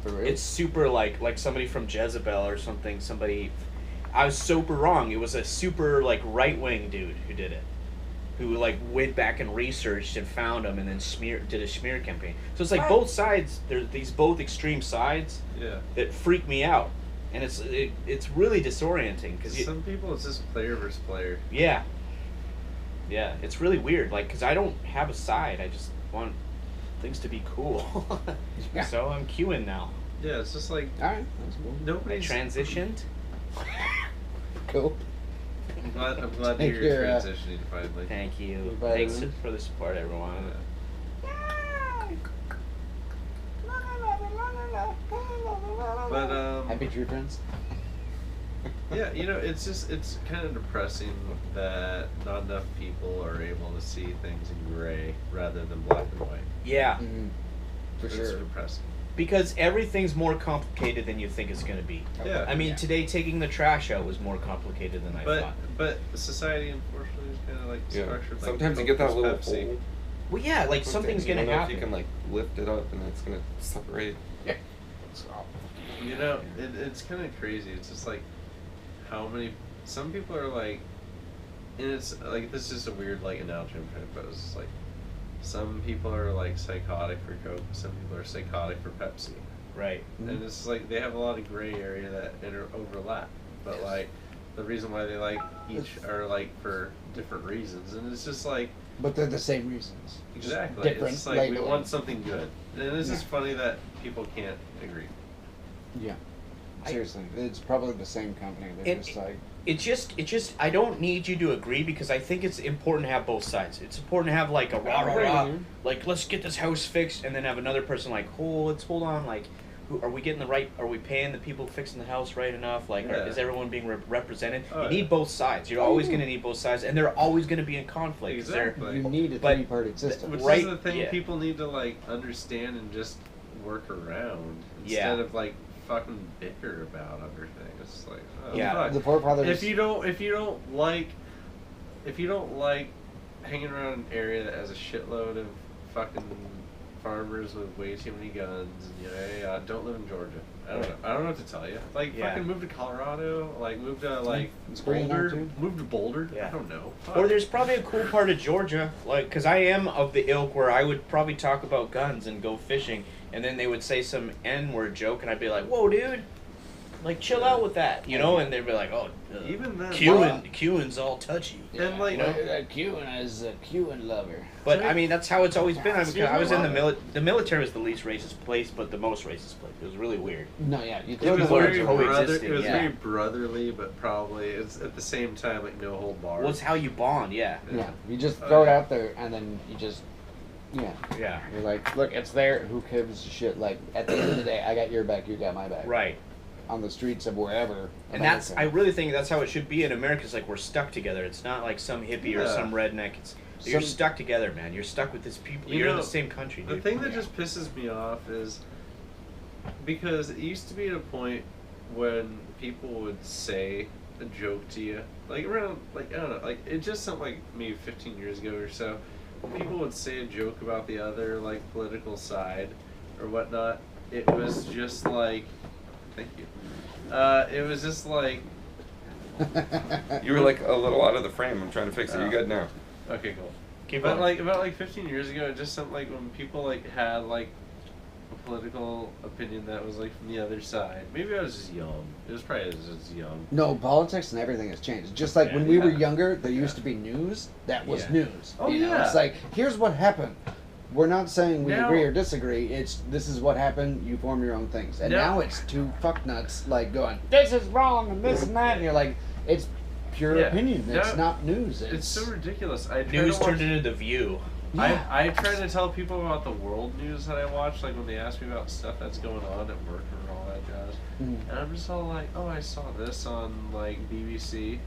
It's super like somebody from Jezebel or something. Somebody, I was super wrong. It was a super like right wing dude who did it, who like went back and researched and found them and then did a smear campaign. So it's like both sides. There's these both extreme sides. Yeah. That freak me out, and it's really disorienting because some people it's just player versus player. Yeah. Yeah, it's really weird. Like, because I don't have a side. I just want things to be cool. Yeah. So I'm queuing now. Yeah, it's just like all right, that's cool. I transitioned. Cool. I'm glad to hear you're transitioning finally. Thank you. Thanks for the support, everyone. But happy tree friends. Yeah, it's kind of depressing that not enough people are able to see things in gray rather than black and white. Yeah. Mm-hmm. For It's sure. depressing. Because everything's more complicated than you think it's going to be. Yeah. I mean, today taking the trash out was more complicated than I thought. But society, unfortunately, is kind of like structured. Like sometimes you get that little Pepsi. hole. Well, yeah, like something's going to happen. You can like lift it up and it's going to separate. Yeah. It's kind of crazy. It's just like how many. Some people are like, and it's like this is just a weird like analogy I'm trying to put. It's just like some people are like psychotic for Coke. Some people are psychotic for Pepsi. Right. Mm-hmm. And it's like they have a lot of gray area that overlap. But like the reason why they like each are like for different reasons, and it's just like. But they're the same reasons. Exactly. Different. It's like we want something good, and it's just funny that people can't agree. Yeah. Seriously, it's probably the same company. They're just like. It's just. I don't need you to agree because I think it's important to have both sides. It's important to have like a rah, like let's get this house fixed, and then have another person like, oh, let's hold on, like, are we getting the right? Are we paying the people fixing the house right enough? Like, is everyone being represented? You need both sides. You're always going to need both sides, and they're always going to be in conflict. Exactly. You need a three-party system. Which is the thing people need to like understand and just work around instead of like fucking bicker about everything. It's like, oh, fuck. The forefathers. If you don't like hanging around an area that has a shitload of fucking farmers with way too many guns, and don't live in Georgia. I don't know what to tell you. Like, fucking move to Colorado. Like, move to like Boulder. Move to Boulder. Yeah. I don't know. Fuck. Or there's probably a cool part of Georgia, like, because I am of the ilk where I would probably talk about guns and go fishing, and then they would say some N-word joke, and I'd be like, "Whoa, dude, like, chill out with that," and they'd be like, "Oh, even then, Cuban's all touchy." And like, Cuban is a Cuban lover. But I mean, that's how it's always been. I was in the military was the least racist place, but the most racist place. It was really weird. No, yeah, it was very brotherly, but probably it's at the same time like no hold bar. Well, it's how you bond, Yeah, you just throw it out there, and then you just. Yeah. You're like, look, it's there. Who gives a shit? Like, at the end of the day, I got your back, you got my back. Right. On the streets of wherever. And I really think that's how it should be in America. It's like we're stuck together. It's not like some hippie or some redneck. You're stuck together, man. You're stuck with this people. You're in the same country, dude. The thing that just pisses me off is because it used to be at a point when people would say a joke to you, like around, like, I don't know, like it just something like maybe 15 years ago or so. People would say a joke about the other, like, political side or whatnot. It was just like, thank you. It was just like... You were like a little out of the frame. I'm trying to fix it. You're good now. Okay, cool. But like about 15 years ago, it just something like when people like had like a political opinion that was like from the other side. Maybe I was just young. It was probably just young. No, politics and everything has changed. Just like when we were younger, there used to be news. That was news. Oh, you know? It's like, here's what happened. We're not saying we agree or disagree. It's this is what happened. You form your own things. And now it's two fucknuts like going, this is wrong and this and that. And you're like, it's pure opinion. It's not news. It's so ridiculous. News turned into The View. Yeah. I try to tell people about the world news that I watch, like when they ask me about stuff that's going on at work and all that jazz. And I'm just all like, oh, I saw this on like BBC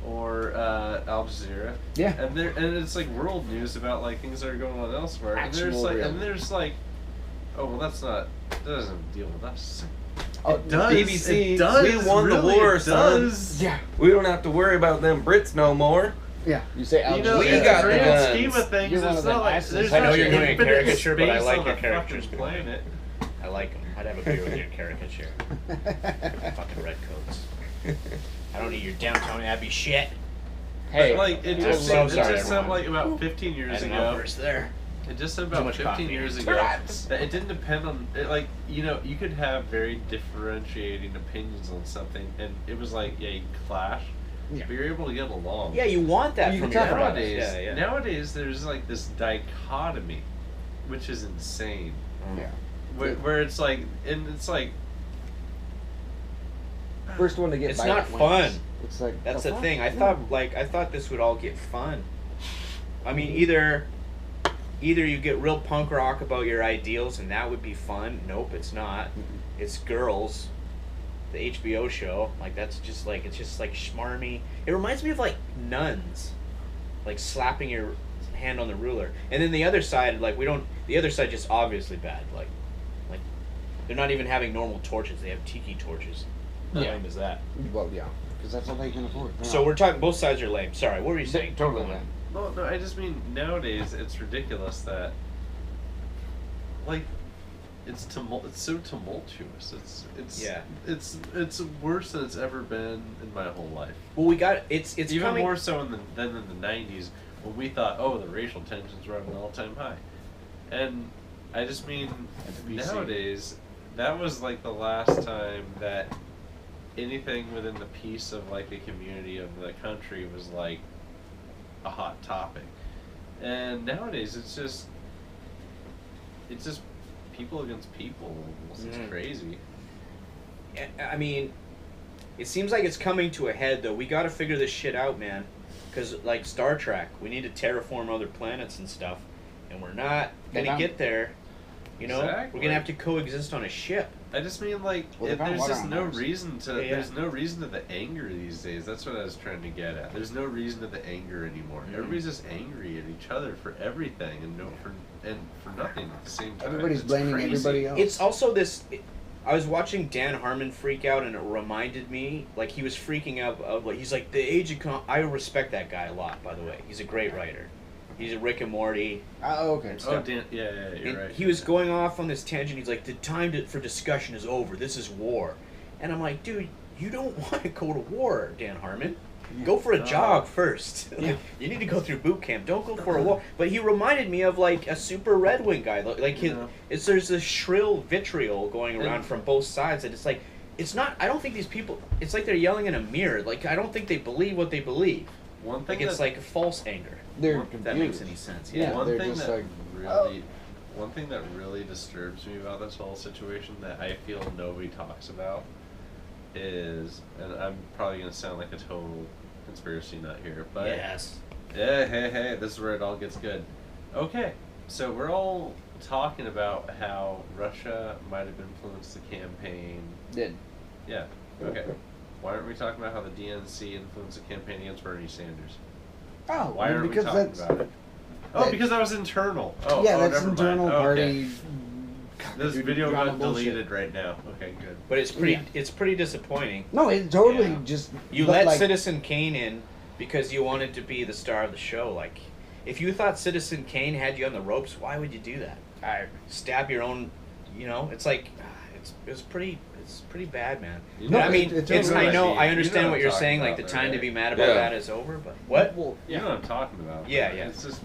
or Al Jazeera. Yeah. And it's like world news about like things that are going on elsewhere. And there's like, oh well, that doesn't deal with us. Oh, it does. BBC, it does. we won the war, son. Yeah. We don't have to worry about them Brits no more. Yeah, you say Al we got the guns. Scheme of things, it's not like I know you're doing a caricature, but I like your characters. I like them. I'd have a beer with your caricature. Fucking redcoats. I don't need your downtown Abbey shit. Hey, like it I'm just, so it sorry, just said everyone. like about 15 years An ago. outburst there. It just said Too about much 15 coffee. years ago that it didn't depend on it, like you could have very differentiating opinions on something, and it was like you clash, Yeah. but you're able to get along. Yeah, you want that You from can your talk about friends. Nowadays, Yeah. nowadays there's like this dichotomy, which is insane. Yeah. Where it's like, and it's like, First one to get It's violent not fun. wins. It's like That's the the fuck? thing. I Yeah. thought this would all get fun. I mean, either you get real punk rock about your ideals and that would be fun. Nope, it's not. It's Girls, the HBO show. Like that's just like it's just like schmarmy. It reminds me of like nuns, like slapping your hand on the ruler. And then the other side, like the other side just obviously bad. Like they're not even having normal torches. They have tiki torches. How Yeah. lame is that? Well, yeah, because that's all they can afford. So we're talking both sides are lame. Sorry, what were you saying? totally Keep going. lame. well, no, I just mean nowadays it's ridiculous that, like, it's so tumultuous. Yeah. It's worse than it's ever been in my whole life. Well, we got it's Even coming. more so than in the 90s when we thought, oh, the racial tensions were at an all-time high. And I just mean, nowadays, that was like the last time that anything within the peace of like the community of the country was like a hot topic. And nowadays it's just people against people. It's crazy. I mean, it seems like it's coming to a head though. We got to figure this shit out, man. Because like Star Trek, we need to terraform other planets and stuff, and we're not gonna get there. You know, Exactly. we're gonna have to coexist on a ship. I just mean like Well, they found there's water just on no Mars. reason to Yeah. there's no reason to the anger these days. That's what I was trying to get at. There's no reason to the anger anymore. Everybody's just angry at each other for everything and for nothing at the same time. Everybody's It's blaming crazy. everybody else. It's also this. I was watching Dan Harmon freak out, and it reminded me, like he was freaking out of like he's like the age of. I respect that guy a lot, by the way. He's a great writer. He's a Rick and Morty. Oh, okay. And Oh, stuff. Dan, yeah, you're And right. he was going off on this tangent. He's like, the time for discussion is over. This is war. And I'm like, dude, you don't want to go to war, Dan Harmon. Go for a jog first. Like, Yeah. you need to go through boot camp. Don't go for a war. But he reminded me of like a super Red Wing guy. Like there's this shrill vitriol going around from both sides, and it's like, it's not. I don't think these people. It's like they're yelling in a mirror. Like I don't think they believe what they believe. One thing Like it's that, like false anger. They're If that makes any sense. Yeah. Yeah. one they're thing just that like, one thing that really disturbs me about this whole situation that I feel nobody talks about is, and I'm probably gonna sound like a total conspiracy nut here, but Yes. yeah, hey, this is where it all gets good. Okay, so we're all talking about how Russia might have influenced the campaign. did. Yeah. Okay. Why aren't we talking about how the DNC influenced the campaign against Bernie Sanders? Oh, Why aren't we because talking that's about it? Oh, that- because that was internal. Oh, yeah, oh, that's never mind. internal Oh, okay. party. This Dude, video drama got bullshit. deleted right now. Okay, good. But it's pretty. Yeah. It's pretty disappointing. No, it totally Yeah. just. You but, let like, Citizen Kane in because you wanted to be the star of the show. Like, if you thought Citizen Kane had you on the ropes, why would you do that? Stab your own. You know, it's like it's pretty bad, man. You No, I mean, it's it's. totally I know. right. I You understand know what I'm you're talking saying. Like about the there, time to right? be mad about Yeah. that is over. But what? Well, You know what I'm talking about. Yeah, right? yeah. It's just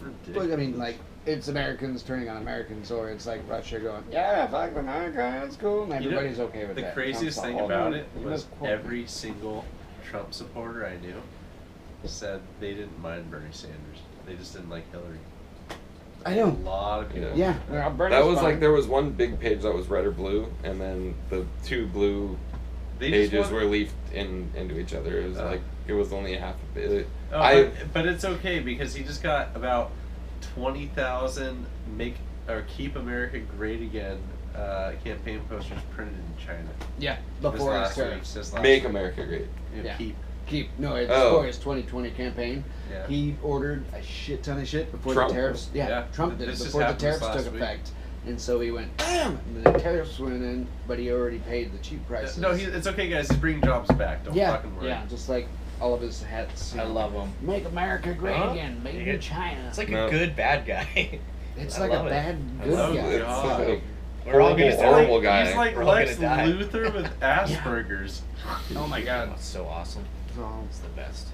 ridiculous. But, I mean, like, it's Americans turning on Americans, or it's like Russia going, yeah, fuck America, that's cool, and You know, everybody's okay with the that. craziest Trump's thing all, about "Oh, it you was must quote me." every single Trump supporter I knew said they didn't mind Bernie Sanders. They just didn't like Hillary. I know. A lot of people. Yeah, did well, Bernie's That was fine. like there was one big page that was red or blue, and then the two blue They just pages want- were leafed into each other. It was Oh. like it was only half a bit. Oh, but it's okay because he just got about 20,000 keep America great again campaign posters printed in China. Yeah, This before his last week, tariffs. this last Make week. America great. Yeah. Keep. No, it's Oh. for his 2020 campaign. Yeah. He ordered a shit ton of shit before Trump? the tariffs. Yeah, Yeah. Trump did This just before the happened this tariffs last took week. effect, and so he went bam, and the tariffs went in, but he already paid the cheap prices. No, it's okay, guys. He's bringing jobs back. Don't yeah, fucking worry. yeah, just like all of his hats. you I know, love him. Make America great Huh? again, made Yeah. in China. It's like No. a good bad guy. It's I like a love it. bad I good love guy. it. It's like, We're all gonna horrible die. guy. He's like We're all Lex gonna die. Luthor with Asperger's. Oh my god. That's so awesome. So, It's the best.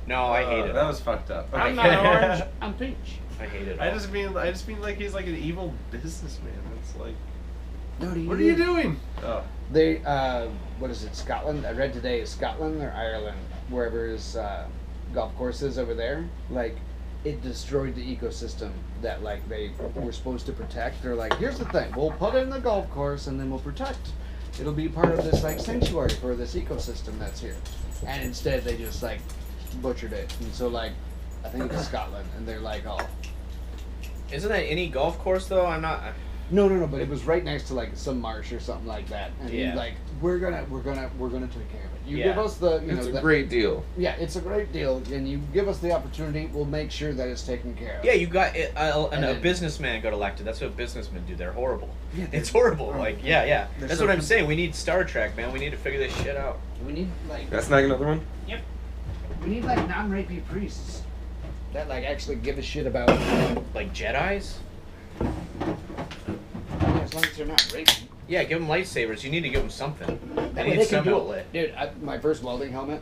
No, I hate it. That was fucked up. Okay. I'm not orange. I'm peach. I hate it. I all. just mean like he's like an evil businessman. It's like, No, what are you doing? Oh, They, what is it, Scotland? I read today, Scotland or Ireland, wherever his golf course is over there, like, it destroyed the ecosystem that, like, they were supposed to protect. They're like, here's the thing, we'll put in the golf course and then we'll protect. It'll be part of this, like, sanctuary for this ecosystem that's here. And instead they just, like, butchered it. And so, like, I think it's Scotland, and they're like, oh. Isn't that any golf course though? I'm not. No, but it was right next to like some marsh or something like that, and Yeah. like we're gonna take care of it. You Yeah. give us the, It's a the- great deal. yeah, it's a great deal, and you give us the opportunity, we'll make sure that it's taken care of. Yeah, you got it, And a then- businessman got elected. That's what businessmen do. They're horrible. Yeah, It's horrible. Like, yeah. They're That's so what I'm com- saying. We need Star Trek, man. We need to figure this shit out. We need like Can I snag another one? we need like non-rapey priests that like actually give a shit about. Like Jedis? As long as they're not rapey. Yeah, give them lightsabers. You need to give them something. That They way need can some duel. outlet. Dude, my first welding helmet,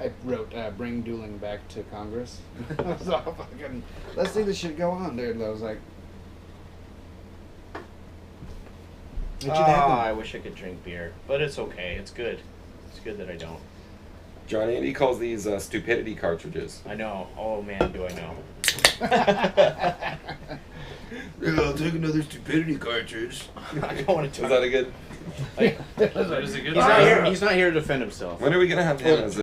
I wrote, bring dueling back to Congress. I was all fucking, let's see this shit go on, dude. And I was like, it should happen. I wish I could drink beer, but it's okay. It's good. It's good that I don't. John Andy calls these stupidity cartridges. I know. Oh man, do I know. Yeah, I'll take another stupidity cartridge. I don't want to Is talk. that a good? Like, that is a good he's not here. He's not here to defend himself. When are we gonna have him as